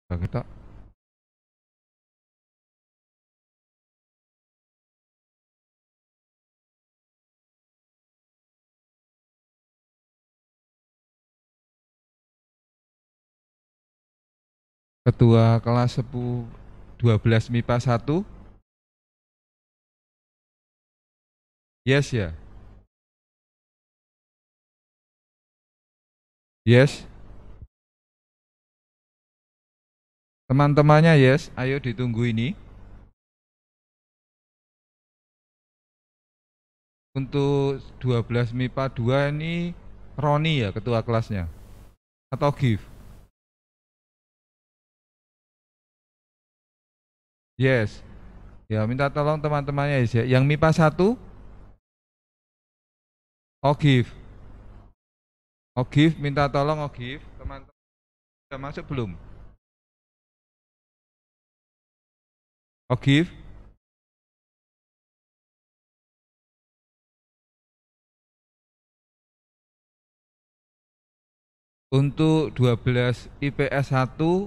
Kita ketua kelas 12 MIPA 1. Yes ya. Yes. Teman-temannya yes, ayo ditunggu ini. Untuk 12 MIPA 2 ini Roni ya ketua kelasnya atau Giv? Yes. Ya, minta tolong teman-temannya yes ya. Yang MIPA 1 Giv. Giv minta tolong Giv. Teman-teman sudah masuk belum? Giv. Untuk 12 IPS 1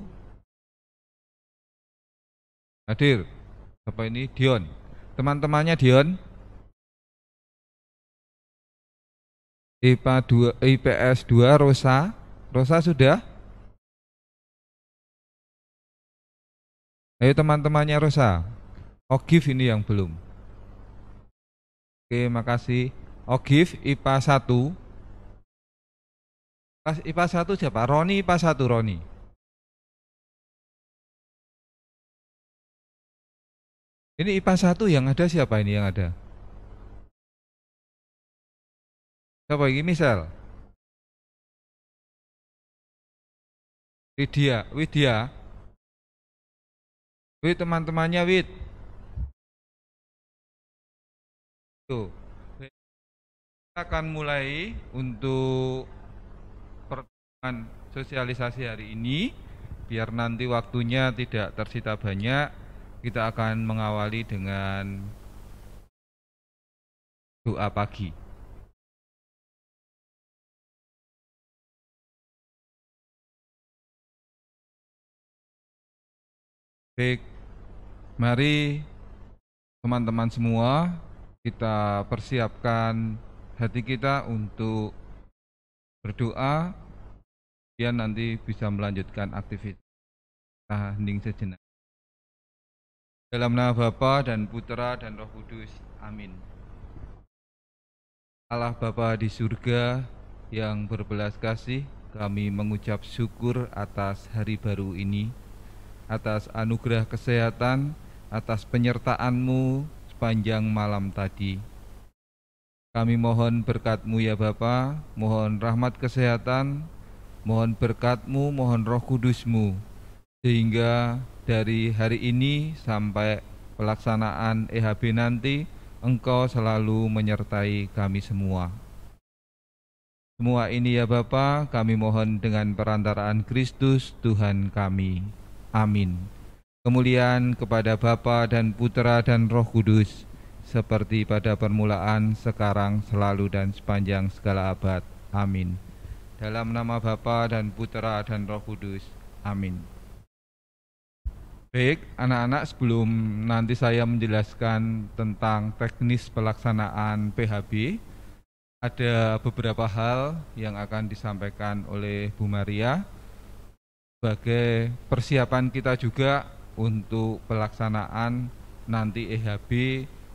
hadir. Apa ini? Dion. Teman-temannya Dion. IPA 2, IPS 2 Rosa. Rosa sudah? Ayo teman-temannya Rosa. Giv ini yang belum. Oke, makasih. Giv IPA 1. Pas IPA 1 siapa? Roni IPA 1 Roni. Ini IPA 1 yang ada siapa ini yang ada? Siapa ini misal? Widya. Wid teman-temannya Wid. Tuh. Kita akan mulai untuk pertemuan sosialisasi hari ini. Biar nanti waktunya tidak tersita banyak, kita akan mengawali dengan doa pagi. Baik, mari teman-teman semua kita persiapkan hati kita untuk berdoa, biar nanti bisa melanjutkan aktivitas hening sejenak. Dalam nama Bapa dan Putra dan Roh Kudus, amin. Allah Bapa di surga yang berbelas kasih, kami mengucap syukur atas hari baru ini, atas anugerah kesehatan, atas penyertaan-Mu sepanjang malam tadi. Kami mohon berkat-Mu ya Bapa, mohon rahmat kesehatan, mohon berkat-Mu, mohon Roh Kudus-Mu, sehingga dari hari ini sampai pelaksanaan EHB nanti, Engkau selalu menyertai kami semua. Semua ini ya Bapa, kami mohon dengan perantaraan Kristus Tuhan kami. Amin. Kemuliaan kepada Bapa dan Putra dan Roh Kudus, seperti pada permulaan, sekarang, selalu dan sepanjang segala abad. Amin. Dalam nama Bapa dan Putra dan Roh Kudus. Amin. Baik, anak-anak, sebelum nanti saya menjelaskan tentang teknis pelaksanaan PHB, ada beberapa hal yang akan disampaikan oleh Bu Maria sebagai persiapan kita juga untuk pelaksanaan nanti EHB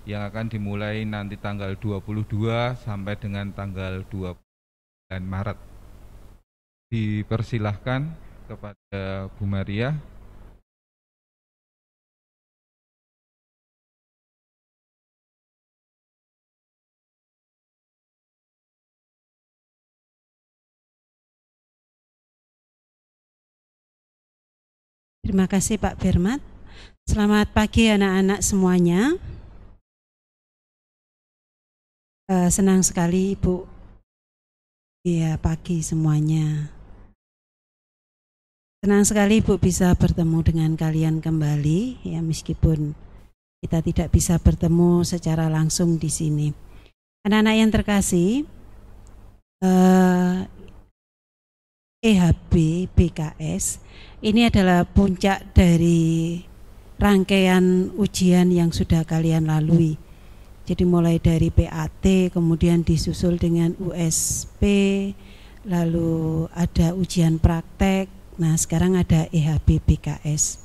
yang akan dimulai nanti tanggal 22 sampai dengan tanggal 29 Maret. Dipersilahkan kepada Bu Maria. Terima kasih Pak Firman. Selamat pagi anak-anak semuanya. Senang sekali Ibu. Iya, pagi semuanya. Senang sekali Ibu bisa bertemu dengan kalian kembali, ya meskipun kita tidak bisa bertemu secara langsung di sini. Anak-anak yang terkasih, EHB BKS Ini adalah puncak dari rangkaian ujian yang sudah kalian lalui. Jadi mulai dari PAT, kemudian disusul dengan USP, lalu ada ujian praktek, nah sekarang ada EHB BKS.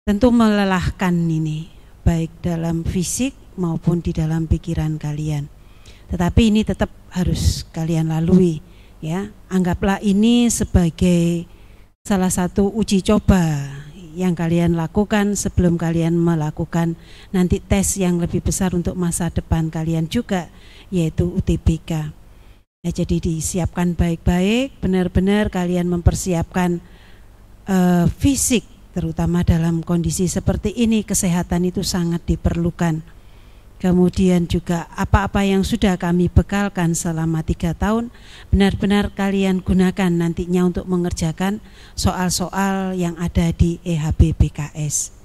Tentu melelahkan ini, baik dalam fisik maupun di dalam pikiran kalian. Tetapi ini tetap harus kalian lalui, ya. Anggaplah ini sebagai salah satu uji coba yang kalian lakukan sebelum kalian melakukan nanti tes yang lebih besar untuk masa depan kalian juga, yaitu UTBK. Ya, jadi disiapkan baik-baik, benar-benar kalian mempersiapkan fisik, terutama dalam kondisi seperti ini. Kesehatan itu sangat diperlukan. Kemudian juga apa-apa yang sudah kami bekalkan selama 3 tahun, benar-benar kalian gunakan nantinya untuk mengerjakan soal-soal yang ada di EHB BKS.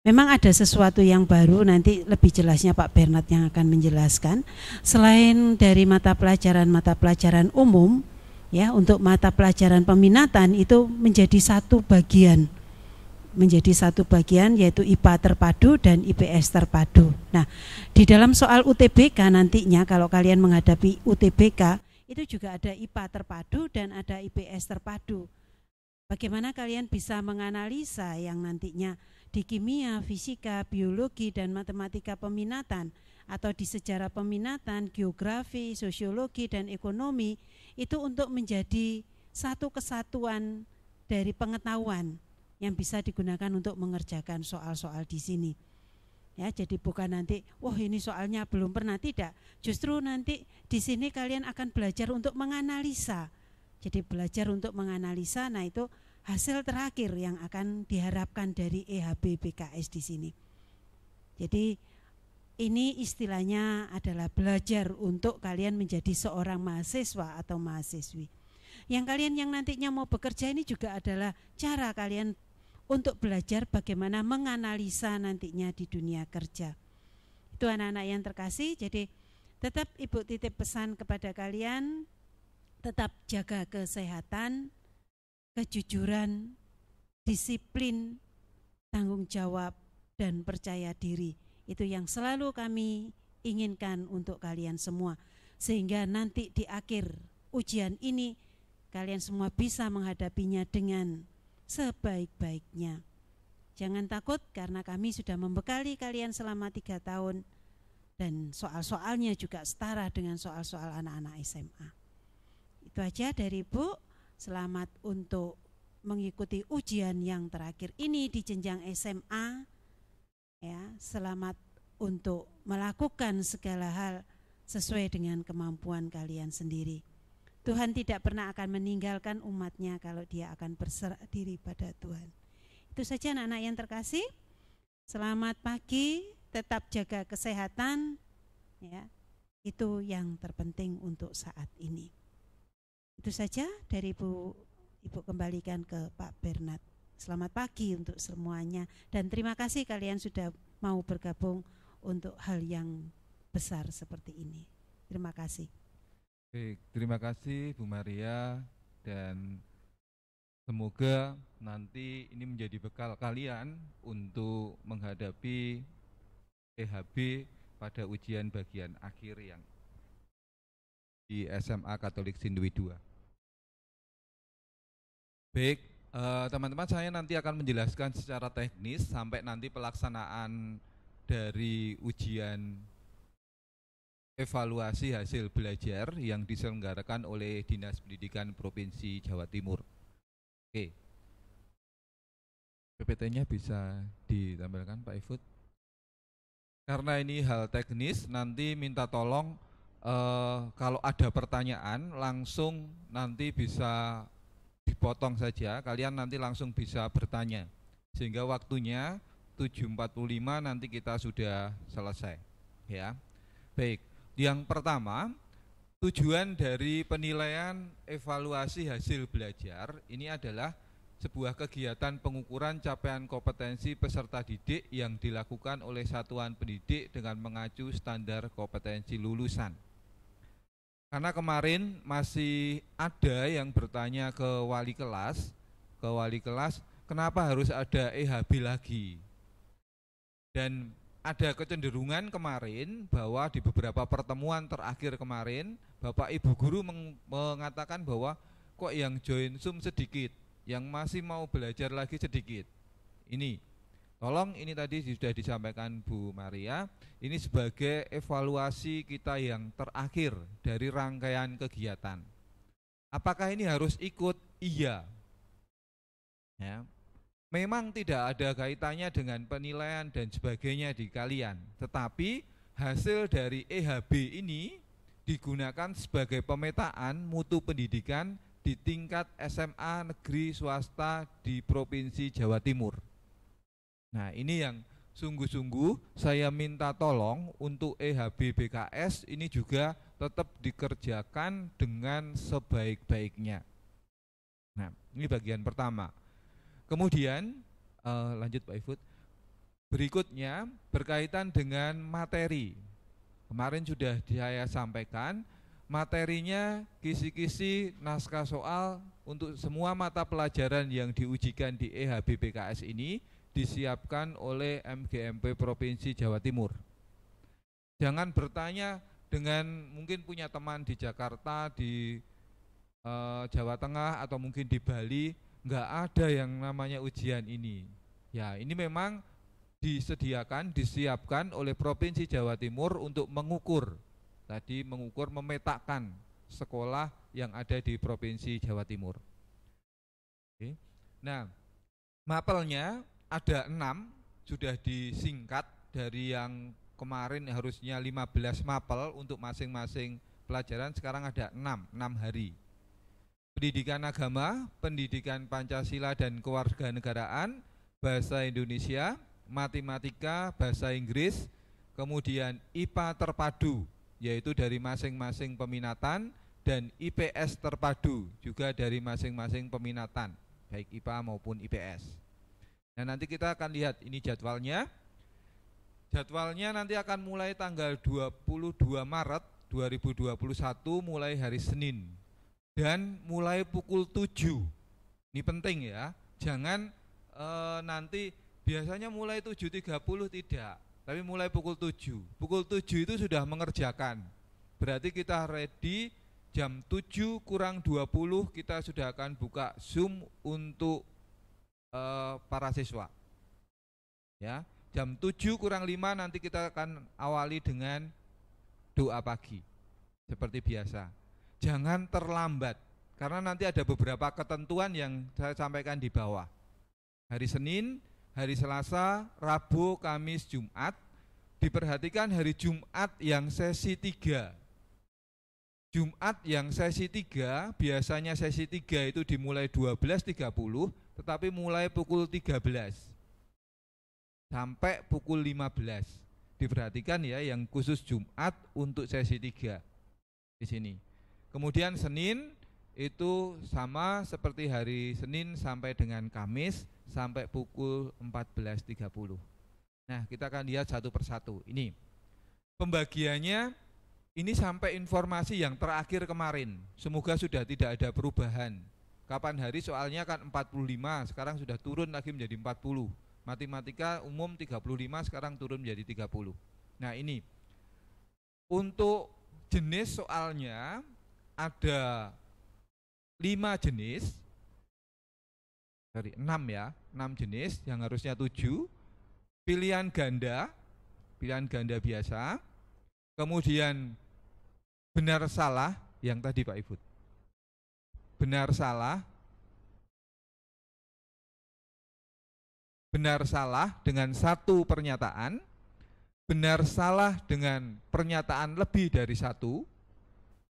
Memang ada sesuatu yang baru, nanti lebih jelasnya Pak Bernard yang akan menjelaskan. Selain dari mata pelajaran umum, ya, untuk mata pelajaran peminatan itu menjadi satu bagian yaitu IPA terpadu dan IPS terpadu. Nah, di dalam soal UTBK nantinya kalau kalian menghadapi UTBK itu juga ada IPA terpadu dan ada IPS terpadu. Bagaimana kalian bisa menganalisa yang nantinya di kimia, fisika, biologi dan matematika peminatan atau di sejarah peminatan, geografi, sosiologi dan ekonomi itu untuk menjadi satu kesatuan dari pengetahuan yang bisa digunakan untuk mengerjakan soal-soal di sini. Ya, jadi bukan nanti, wah ini soalnya belum pernah, tidak. Justru nanti di sini kalian akan belajar untuk menganalisa. Jadi belajar untuk menganalisa, nah itu hasil terakhir yang akan diharapkan dari EHB BKS di sini. Jadi ini istilahnya adalah belajar untuk kalian menjadi seorang mahasiswa atau mahasiswi. Yang kalian yang nantinya mau bekerja ini juga adalah cara kalian untuk belajar bagaimana menganalisa nantinya di dunia kerja. Itu anak-anak yang terkasih, jadi tetap Ibu titip pesan kepada kalian, tetap jaga kesehatan, kejujuran, disiplin, tanggung jawab, dan percaya diri. Itu yang selalu kami inginkan untuk kalian semua. Sehingga nanti di akhir ujian ini, kalian semua bisa menghadapinya dengan sebaik-baiknya. Jangan takut karena kami sudah membekali kalian selama 3 tahun dan soal-soalnya juga setara dengan soal-soal anak-anak SMA. Itu aja dari Ibu. Selamat untuk mengikuti ujian yang terakhir ini di jenjang SMA. Ya, selamat untuk melakukan segala hal sesuai dengan kemampuan kalian sendiri. Tuhan tidak pernah akan meninggalkan umatnya kalau dia akan berserah diri pada Tuhan. Itu saja anak-anak yang terkasih. Selamat pagi, tetap jaga kesehatan, ya, itu yang terpenting untuk saat ini. Itu saja dari Ibu kembalikan ke Pak Bernard. Selamat pagi untuk semuanya dan terima kasih kalian sudah mau bergabung untuk hal yang besar seperti ini. Terima kasih. Baik, terima kasih Bu Maria dan semoga nanti ini menjadi bekal kalian untuk menghadapi EHB pada ujian bagian akhir yang di SMA Katolik Sindui II. Baik, teman-teman, saya nanti akan menjelaskan secara teknis sampai nanti pelaksanaan dari ujian evaluasi hasil belajar yang diselenggarakan oleh Dinas Pendidikan Provinsi Jawa Timur. Oke, PPT-nya bisa ditampilkan Pak Ifut. Karena ini hal teknis, nanti minta tolong kalau ada pertanyaan langsung nanti bisa dipotong saja, kalian nanti langsung bisa bertanya. Sehingga waktunya 7.45 nanti kita sudah selesai. Ya, baik. Yang pertama, tujuan dari penilaian evaluasi hasil belajar ini adalah sebuah kegiatan pengukuran capaian kompetensi peserta didik yang dilakukan oleh satuan pendidik dengan mengacu standar kompetensi lulusan. Karena kemarin masih ada yang bertanya ke wali kelas, ke wali kelas, kenapa harus ada EHB lagi? Dan ada kecenderungan kemarin bahwa di beberapa pertemuan terakhir kemarin, Bapak Ibu Guru mengatakan bahwa kok yang join Zoom sedikit, yang masih mau belajar lagi sedikit. Ini, tolong ini tadi sudah disampaikan Bu Maria, ini sebagai evaluasi kita yang terakhir dari rangkaian kegiatan. Apakah ini harus ikut? Iya. Ya. Memang tidak ada kaitannya dengan penilaian dan sebagainya di kalian, tetapi hasil dari EHB ini digunakan sebagai pemetaan mutu pendidikan di tingkat SMA negeri swasta di Provinsi Jawa Timur. Nah, ini yang sungguh-sungguh saya minta tolong untuk EHB BKS ini juga tetap dikerjakan dengan sebaik-baiknya. Nah, ini bagian pertama. Kemudian lanjut Pak Ifut. Berikutnya berkaitan dengan materi. Kemarin sudah saya sampaikan, materinya kisi-kisi naskah soal untuk semua mata pelajaran yang diujikan di EHB BKS ini disiapkan oleh MGMP Provinsi Jawa Timur. Jangan bertanya dengan mungkin punya teman di Jakarta, di Jawa Tengah atau mungkin di Bali, nggak ada yang namanya ujian ini. Ya, ini memang disediakan, disiapkan oleh Provinsi Jawa Timur untuk mengukur, memetakan sekolah yang ada di Provinsi Jawa Timur. Oke. Nah, mapelnya ada 6, sudah disingkat dari yang kemarin harusnya 15 mapel untuk masing-masing pelajaran, sekarang ada 6 hari. Pendidikan agama, pendidikan Pancasila dan kewarganegaraan, bahasa Indonesia, matematika, bahasa Inggris, kemudian IPA terpadu, yaitu dari masing-masing peminatan, dan IPS terpadu, juga dari masing-masing peminatan, baik IPA maupun IPS. Nah, nanti kita akan lihat ini jadwalnya. Jadwalnya nanti akan mulai tanggal 22 Maret 2021, mulai hari Senin. Dan mulai pukul 7, ini penting ya, jangan nanti biasanya mulai 7.30 tidak, tapi mulai pukul 7. Pukul 7 itu sudah mengerjakan, berarti kita ready jam 7:20 kita sudah akan buka Zoom untuk para siswa. Ya, jam 7:05 nanti kita akan awali dengan doa pagi, seperti biasa. Jangan terlambat, karena nanti ada beberapa ketentuan yang saya sampaikan di bawah. Hari Senin, hari Selasa, Rabu, Kamis, Jumat. Diperhatikan hari Jumat yang sesi 3. Jumat yang sesi 3, biasanya sesi 3 itu dimulai 12.30, tetapi mulai pukul 13 sampai pukul 15. Diperhatikan ya, yang khusus Jumat untuk sesi 3 di sini. Kemudian Senin itu sama seperti hari Senin sampai dengan Kamis sampai pukul 14.30. Nah, kita akan lihat satu persatu. Ini pembagiannya, ini sampai informasi yang terakhir kemarin. Semoga sudah tidak ada perubahan. Kapan hari soalnya kan 45, sekarang sudah turun lagi menjadi 40. Matematika umum 35, sekarang turun menjadi 30. Nah, ini untuk jenis soalnya ada 5 jenis, dari 6 ya, 6 jenis yang harusnya 7. Pilihan ganda biasa, kemudian benar salah yang tadi Pak Ifut, benar salah dengan 1 pernyataan, benar salah dengan pernyataan lebih dari 1,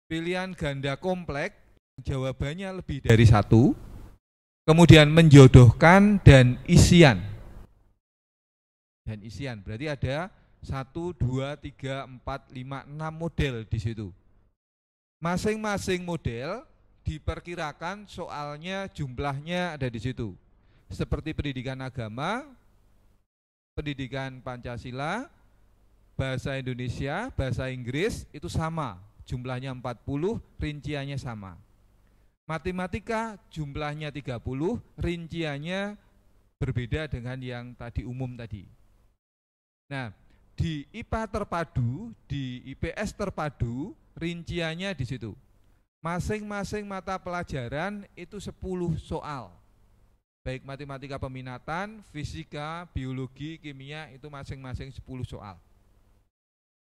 pilihan ganda kompleks, jawabannya lebih dari 1, kemudian menjodohkan dan isian. Berarti ada 1, 2, 3, 4, 5, 6 model di situ. Masing-masing model diperkirakan soalnya jumlahnya ada di situ. Seperti pendidikan agama, pendidikan Pancasila, bahasa Indonesia, bahasa Inggris itu sama. Jumlahnya 40, rinciannya sama. Matematika jumlahnya 30, rinciannya berbeda dengan yang tadi umum tadi. Nah, di IPA terpadu, di IPS terpadu, rinciannya di situ. Masing-masing mata pelajaran itu 10 soal. Baik matematika peminatan, fisika, biologi, kimia, itu masing-masing 10 soal.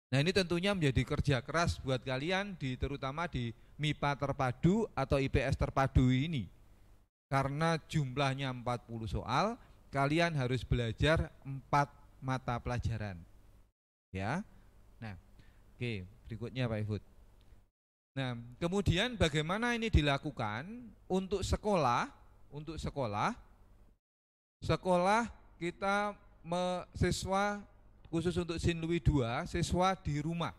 Nah, ini tentunya menjadi kerja keras buat kalian, terutama di MIPA terpadu atau IPS terpadu ini. Karena jumlahnya 40 soal, kalian harus belajar 4 mata pelajaran. Ya. Nah, oke, berikutnya Pak Ihud. Nah, kemudian bagaimana ini dilakukan untuk sekolah? Untuk sekolah kita siswa khusus untuk Sinlui 2, siswa di rumah.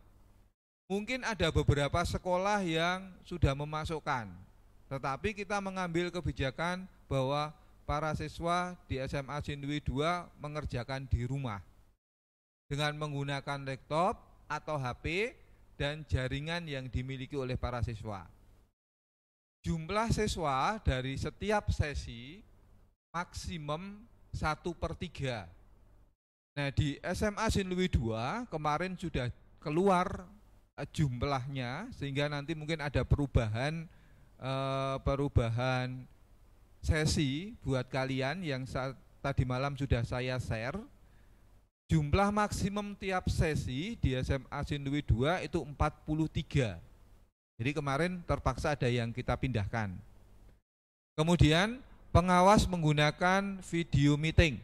Mungkin ada beberapa sekolah yang sudah memasukkan, tetapi kita mengambil kebijakan bahwa para siswa di SMA Sinlui 2 mengerjakan di rumah dengan menggunakan laptop atau HP dan jaringan yang dimiliki oleh para siswa. Jumlah siswa dari setiap sesi maksimum 1/3. Nah, di SMA Sinlui 2 kemarin sudah keluar jumlahnya, sehingga nanti mungkin ada perubahan sesi buat kalian yang tadi malam sudah saya share. Jumlah maksimum tiap sesi di SMA Sinlui 2 itu 43. Jadi kemarin terpaksa ada yang kita pindahkan. Kemudian pengawas menggunakan video meeting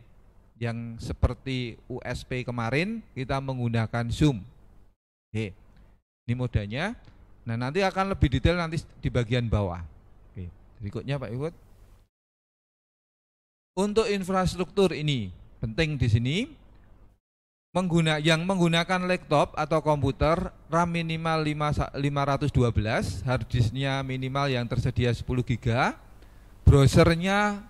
yang seperti USP kemarin, kita menggunakan Zoom. Oke, ini modanya. Nah, nanti akan lebih detail nanti di bagian bawah. Oke, berikutnya Pak Ihud. Untuk infrastruktur ini penting di sini. Yang menggunakan laptop atau komputer, RAM minimal 512, harddisknya minimal yang tersedia 10 GB, browsernya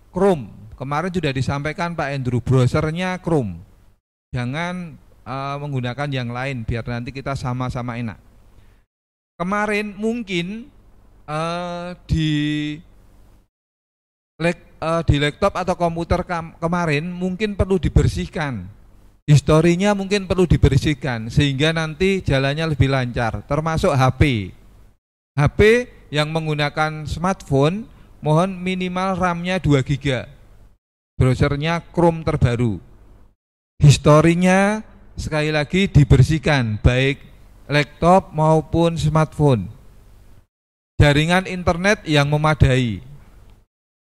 Chrome. Kemarin sudah disampaikan Pak Andrew, browsernya Chrome. Jangan menggunakan yang lain biar nanti kita sama-sama enak. Kemarin mungkin di laptop atau komputer kemarin mungkin perlu dibersihkan. Historinya mungkin perlu dibersihkan sehingga nanti jalannya lebih lancar, termasuk HP. HP yang menggunakan smartphone mohon minimal RAM-nya 2 GB. Browsernya Chrome terbaru. Historinya sekali lagi dibersihkan, baik laptop maupun smartphone. Jaringan internet yang memadai.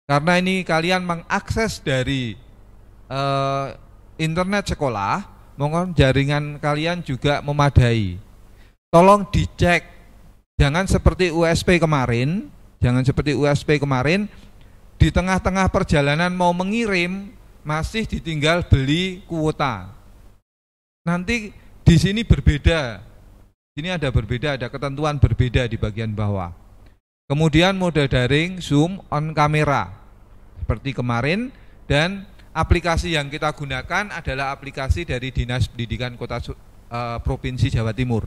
Karena ini kalian mengakses dari internet sekolah, mohon jaringan kalian juga memadai. Tolong dicek, jangan seperti USP kemarin, di tengah-tengah perjalanan mau mengirim masih ditinggal beli kuota. Nanti di sini berbeda, ini ada ketentuan berbeda di bagian bawah. Kemudian mode daring, zoom, on kamera seperti kemarin, dan aplikasi yang kita gunakan adalah aplikasi dari Dinas Pendidikan Kota Provinsi Jawa Timur.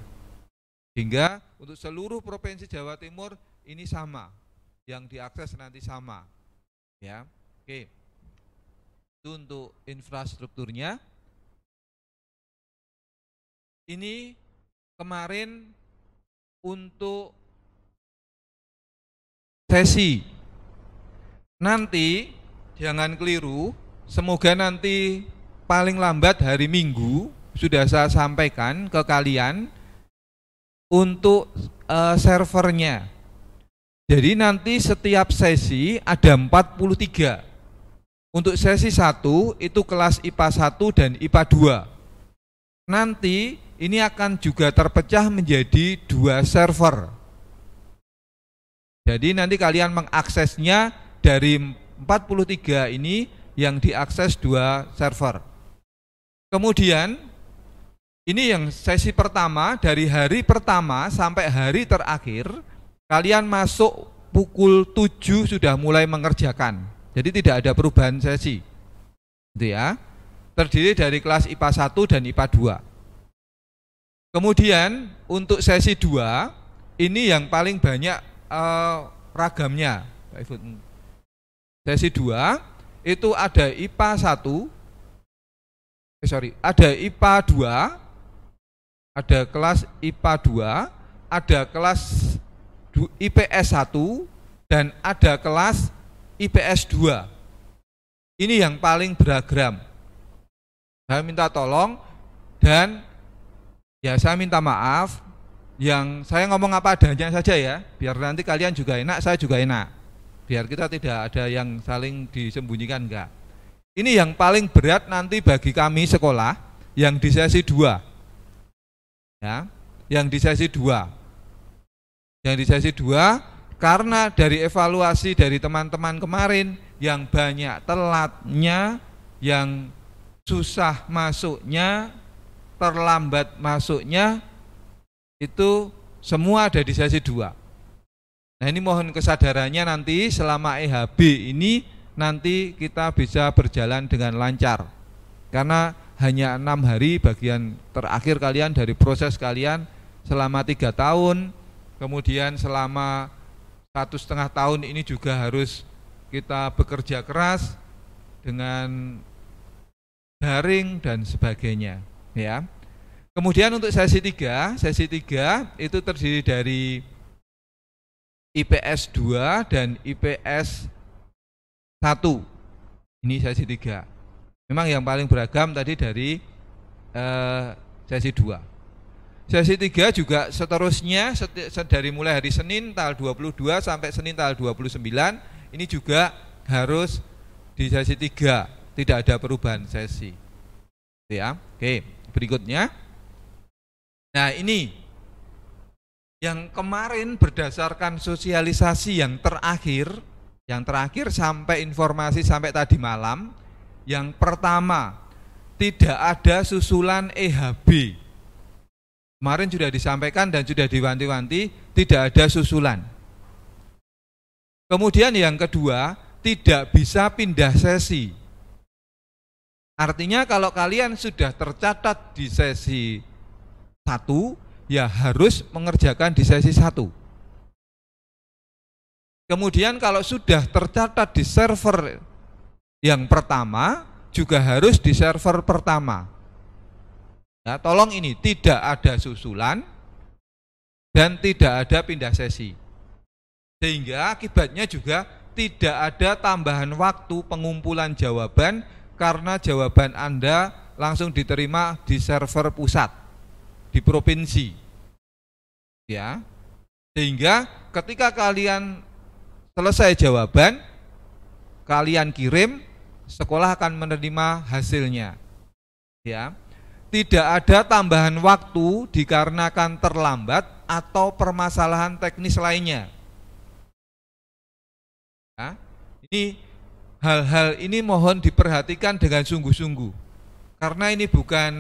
Hingga untuk seluruh Provinsi Jawa Timur ini sama, yang diakses nanti sama. Ya, oke. Itu untuk infrastrukturnya. Ini kemarin untuk sesi. Nanti jangan keliru. Semoga nanti paling lambat hari Minggu sudah saya sampaikan ke kalian untuk servernya. Jadi nanti setiap sesi ada 43. Untuk sesi 1 itu kelas IPA 1 dan IPA 2. Nanti ini akan juga terpecah menjadi 2 server. Jadi nanti kalian mengaksesnya dari 43 ini yang diakses 2 server. Kemudian ini yang sesi pertama, dari hari pertama sampai hari terakhir kalian masuk pukul 7 sudah mulai mengerjakan. Jadi tidak ada perubahan sesi. Gitu ya. Terdiri dari kelas IPA 1 dan IPA 2. Kemudian untuk sesi 2 ini yang paling banyak ragamnya, Pak Ifut. Sesi 2 itu ada IPA 1, ada IPA 2, ada kelas IPA 2, ada kelas IPS 1, dan ada kelas IPS 2. Ini yang paling beragam. Saya minta tolong dan ya saya minta maaf, yang saya ngomong apa adanya saja ya, biar nanti kalian juga enak, saya juga enak. Biar kita tidak ada yang saling disembunyikan, enggak. Ini yang paling berat nanti bagi kami sekolah yang di sesi 2. Ya, yang di sesi 2. Yang di sesi 2 karena dari evaluasi dari teman-teman kemarin yang banyak telatnya, yang susah masuknya, terlambat masuknya, itu semua ada di sesi 2. Nah, ini mohon kesadarannya nanti selama EHB ini nanti kita bisa berjalan dengan lancar. Karena hanya 6 hari bagian terakhir kalian dari proses kalian selama 3 tahun, kemudian selama 1,5 tahun ini juga harus kita bekerja keras dengan daring dan sebagainya, ya. Kemudian untuk sesi 3 itu terdiri dari IPS 2 dan IPS 1. Ini sesi 3. Memang yang paling beragam tadi dari sesi 2. Sesi 3 juga seterusnya dari mulai hari Senin tanggal 22 sampai Senin tanggal 29 ini juga harus di sesi 3, tidak ada perubahan sesi. Ya, oke, berikutnya. Nah, ini yang kemarin berdasarkan sosialisasi yang terakhir sampai informasi sampai tadi malam, yang pertama tidak ada susulan EHB. Kemarin sudah disampaikan dan sudah diwanti-wanti tidak ada susulan. Kemudian yang kedua, tidak bisa pindah sesi. Artinya kalau kalian sudah tercatat di sesi 1, ya harus mengerjakan di sesi 1. Kemudian kalau sudah tercatat di server yang pertama, juga harus di server pertama. Nah, tolong ini tidak ada susulan dan tidak ada pindah sesi. Sehingga akibatnya juga tidak ada tambahan waktu pengumpulan jawaban karena jawaban Anda langsung diterima di server pusat di provinsi. Ya. Sehingga ketika kalian selesai jawaban, kalian kirim, sekolah akan menerima hasilnya. Ya. Tidak ada tambahan waktu dikarenakan terlambat atau permasalahan teknis lainnya. Ya. Ini hal-hal ini mohon diperhatikan dengan sungguh-sungguh. Karena ini bukan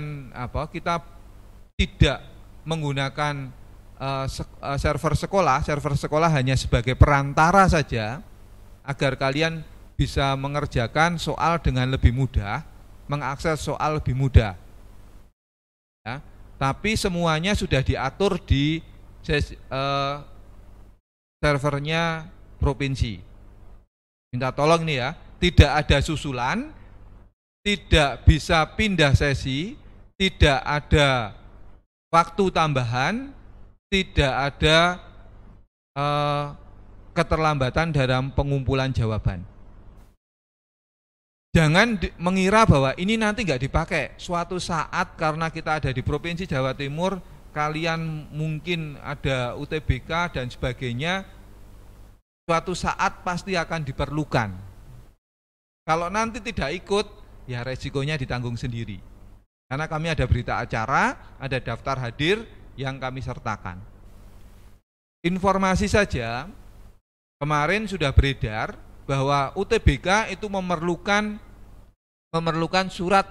kita tidak menggunakan server sekolah hanya sebagai perantara saja agar kalian bisa mengerjakan soal dengan lebih mudah, mengakses soal lebih mudah. Ya, tapi semuanya sudah diatur di servernya provinsi. Minta tolong nih ya, tidak ada susulan, tidak bisa pindah sesi, tidak ada waktu tambahan, tidak ada keterlambatan dalam pengumpulan jawaban. Jangan mengira bahwa ini nanti nggak dipakai. Suatu saat karena kita ada di Provinsi Jawa Timur, kalian mungkin ada UTBK dan sebagainya, suatu saat pasti akan diperlukan. Kalau nanti tidak ikut, ya resikonya ditanggung sendiri. Karena kami ada berita acara, ada daftar hadir yang kami sertakan. Informasi saja, kemarin sudah beredar bahwa UTBK itu memerlukan surat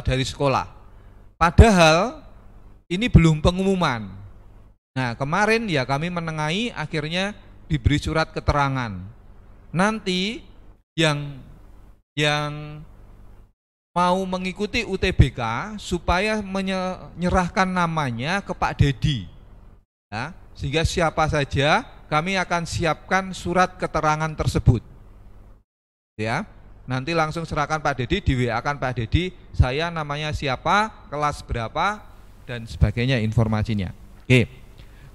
dari sekolah. Padahal ini belum pengumuman. Nah, kemarin ya kami menengahi, akhirnya diberi surat keterangan. Nanti yang mau mengikuti UTBK supaya menyerahkan namanya ke Pak Dedi, ya, sehingga siapa saja kami akan siapkan surat keterangan tersebut. Ya, nanti langsung serahkan Pak Dedi, di WA kan Pak Dedi, saya namanya siapa, kelas berapa, dan sebagainya informasinya. Oke.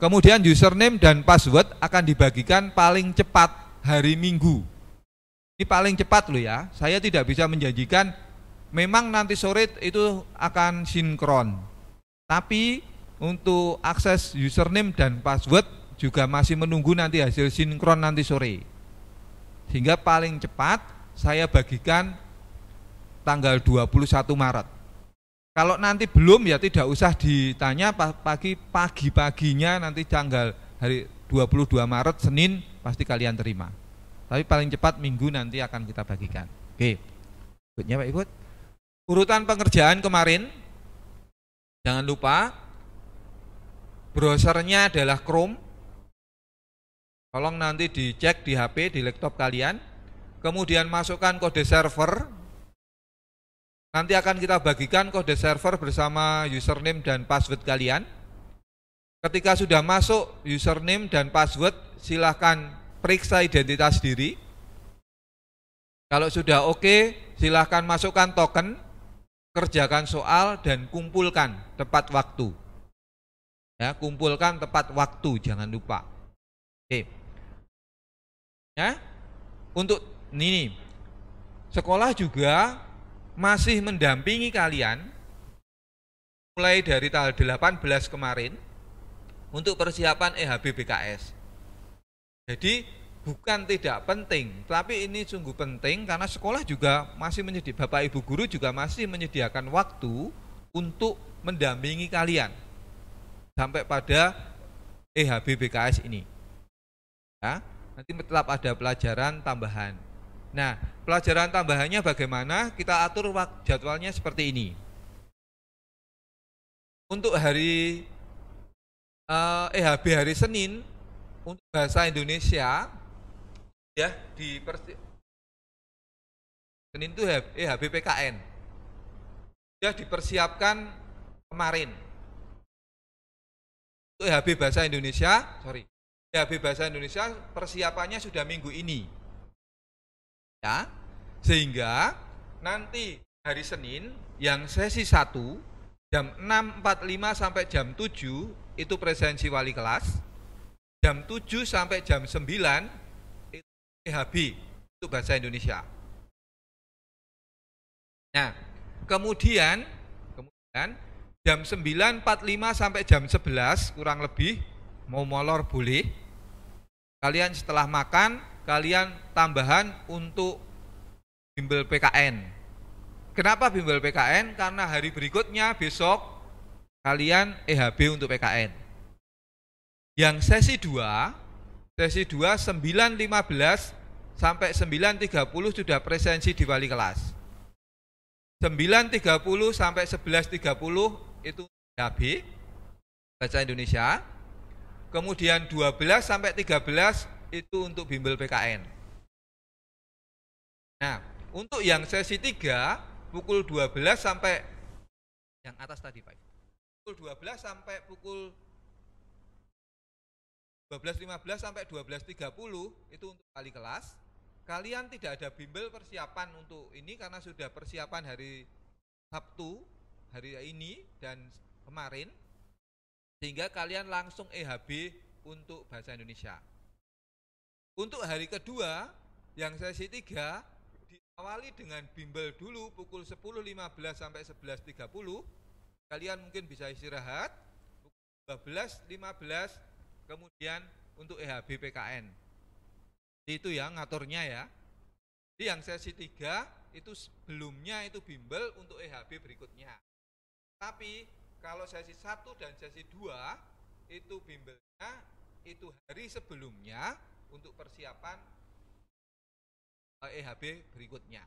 Kemudian username dan password akan dibagikan paling cepat hari Minggu. Ini paling cepat loh ya. Saya tidak bisa menjanjikan memang nanti sore itu akan sinkron. Tapi untuk akses username dan password juga masih menunggu nanti hasil sinkron nanti sore. Sehingga paling cepat saya bagikan tanggal 21 Maret. Kalau nanti belum ya tidak usah ditanya, pagi-paginya nanti tanggal hari 22 Maret Senin pasti kalian terima. Tapi paling cepat Minggu nanti akan kita bagikan. Oke. Berikutnya Pak Ibu. Urutan pengerjaan kemarin, jangan lupa browsernya adalah Chrome. Tolong nanti dicek di HP, di laptop kalian. Kemudian masukkan kode server. Nanti akan kita bagikan kode server bersama username dan password kalian. Ketika sudah masuk username dan password, silahkan periksa identitas diri. Kalau sudah oke, silahkan masukkan token, kerjakan soal, dan kumpulkan tepat waktu. Ya, kumpulkan tepat waktu, jangan lupa. Oke. Ya, untuk ini, sekolah juga masih mendampingi kalian mulai dari tanggal 18 kemarin untuk persiapan EHB BKS. Jadi bukan tidak penting, tapi ini sungguh penting karena sekolah juga masih menyediakan, Bapak Ibu guru juga masih menyediakan waktu untuk mendampingi kalian sampai pada EHB BKS ini. Ya, nanti tetap ada pelajaran tambahan. Nah, pelajaran tambahannya bagaimana? Kita atur jadwalnya seperti ini. Untuk hari EHB hari Senin, untuk bahasa Indonesia, ya Senin itu EHB PKN, ya dipersiapkan kemarin. Untuk EHB bahasa Indonesia, EHB bahasa Indonesia persiapannya sudah minggu ini. Ya, sehingga nanti hari Senin yang sesi 1 jam 6.45 sampai jam 7 itu presensi wali kelas, jam 7 sampai jam 9 itu EHB itu bahasa Indonesia. Nah, kemudian jam 9.45 sampai jam 11 kurang lebih, mau molor boleh. Kalian setelah makan, kalian tambahan untuk bimbel PKN. Kenapa bimbel PKN? Karena hari berikutnya besok kalian EHB untuk PKN. Yang sesi 2 9.15 sampai 9.30 sudah presensi di wali kelas. 9.30 sampai 11.30 itu EHB bahasa Indonesia. Kemudian 12 sampai 13 itu untuk bimbel PKN. Nah, untuk yang sesi 3 pukul 12 sampai yang atas tadi Pak. Pukul 12 sampai pukul 12.15 sampai 12.30 itu untuk wali kelas. Kalian tidak ada bimbel persiapan untuk ini karena sudah persiapan hari Sabtu, hari ini dan kemarin. Sehingga kalian langsung EHB untuk bahasa Indonesia. Untuk hari kedua, yang sesi 3, diawali dengan bimbel dulu pukul 10.15 sampai 11.30. Kalian mungkin bisa istirahat, pukul 12.15, kemudian untuk EHB PKN. Itu ya ngaturnya ya. Jadi yang sesi 3, itu sebelumnya itu bimbel untuk EHB berikutnya. Tapi kalau sesi 1 dan sesi 2 itu bimbelnya itu hari sebelumnya untuk persiapan EHB berikutnya.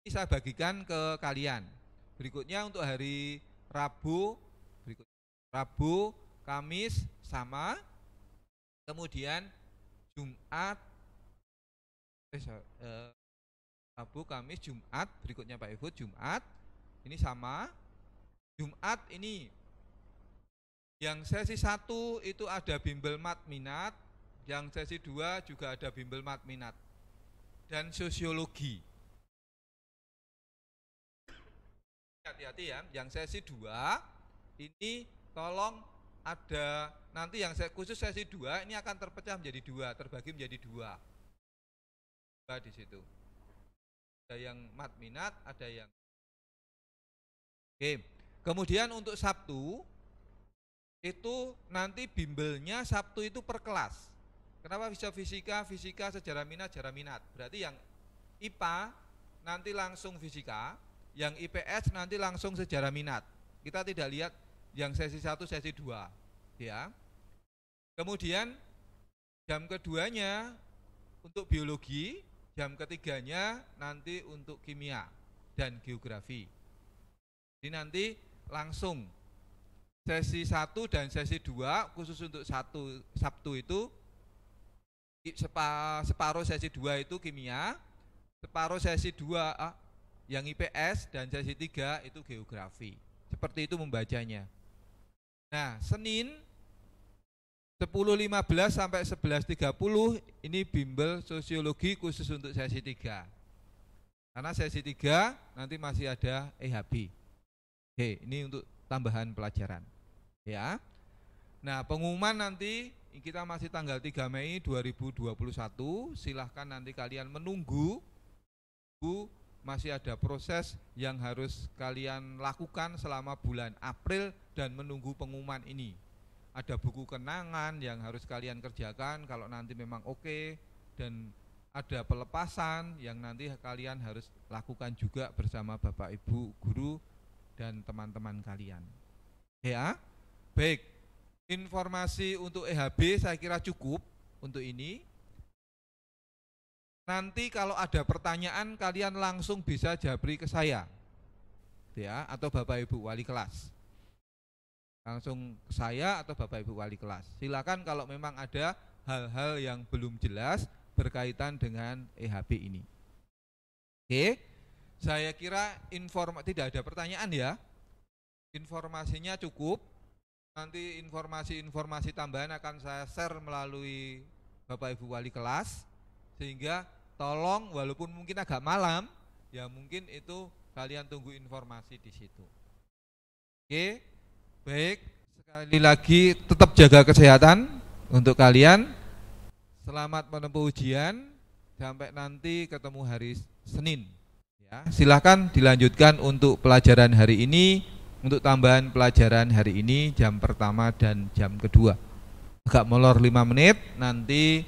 Ini saya bagikan ke kalian. Berikutnya untuk hari Rabu, Rabu, Kamis sama, kemudian Jumat, Rabu, Kamis, Jumat, berikutnya Pak Ibu Jumat, ini sama. Jumat ini Yang sesi 1 itu ada bimbel mat minat, yang sesi 2 juga ada bimbel mat minat, dan sosiologi. Hati-hati ya, yang sesi 2 ini tolong ada, nanti yang khusus sesi 2 ini akan terpecah menjadi 2, terbagi menjadi 2 di situ. Ada yang mat minat, ada yang. Oke. Kemudian untuk Sabtu itu nanti bimbelnya Sabtu itu per kelas. Kenapa bisa fisika, sejarah minat, berarti yang IPA nanti langsung fisika, yang IPS nanti langsung sejarah minat. Kita tidak lihat yang sesi 1, sesi 2 ya. Kemudian jam keduanya untuk biologi, jam ketiganya nanti untuk kimia dan geografi. Jadi nanti langsung sesi 1 dan sesi 2 khusus untuk Sabtu itu separuh sesi 2 itu kimia, separuh sesi 2 yang IPS, dan sesi 3 itu geografi. Seperti itu membacanya. Nah, Senin 10.15 sampai 11.30 ini bimbel sosiologi khusus untuk sesi 3. Karena sesi 3 nanti masih ada EHB. Oke, ini untuk tambahan pelajaran. Ya. Nah, pengumuman nanti kita masih tanggal 3 Mei 2021. Silahkan nanti kalian menunggu. Masih ada proses yang harus kalian lakukan selama bulan April dan menunggu pengumuman ini. Ada buku kenangan yang harus kalian kerjakan kalau nanti memang oke, dan ada pelepasan yang nanti kalian harus lakukan juga bersama Bapak Ibu guru dan teman-teman kalian. Ya, baik. Informasi untuk EHB saya kira cukup untuk ini. Nanti kalau ada pertanyaan kalian langsung bisa japri ke saya, ya, atau Bapak Ibu wali kelas. Langsung ke saya atau Bapak Ibu wali kelas. Silakan kalau memang ada hal-hal yang belum jelas berkaitan dengan EHB ini. Oke, saya kira tidak ada pertanyaan ya. Informasinya cukup. Nanti informasi tambahan akan saya share melalui Bapak Ibu wali kelas, sehingga tolong walaupun mungkin agak malam, ya mungkin itu kalian tunggu informasi di situ. Oke, baik. Sekali lagi tetap jaga kesehatan untuk kalian. Selamat menempuh ujian sampai nanti ketemu hari Senin. Ya, silahkan dilanjutkan untuk pelajaran hari ini, untuk tambahan pelajaran hari ini jam pertama dan jam kedua. Agak molor 5 menit, nanti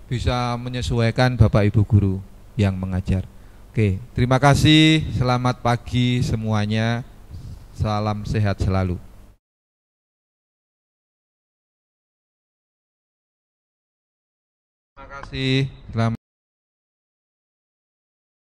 bisa menyesuaikan Bapak Ibu guru yang mengajar. Oke, terima kasih. Selamat pagi semuanya. Salam sehat selalu. Terima kasih. Selamat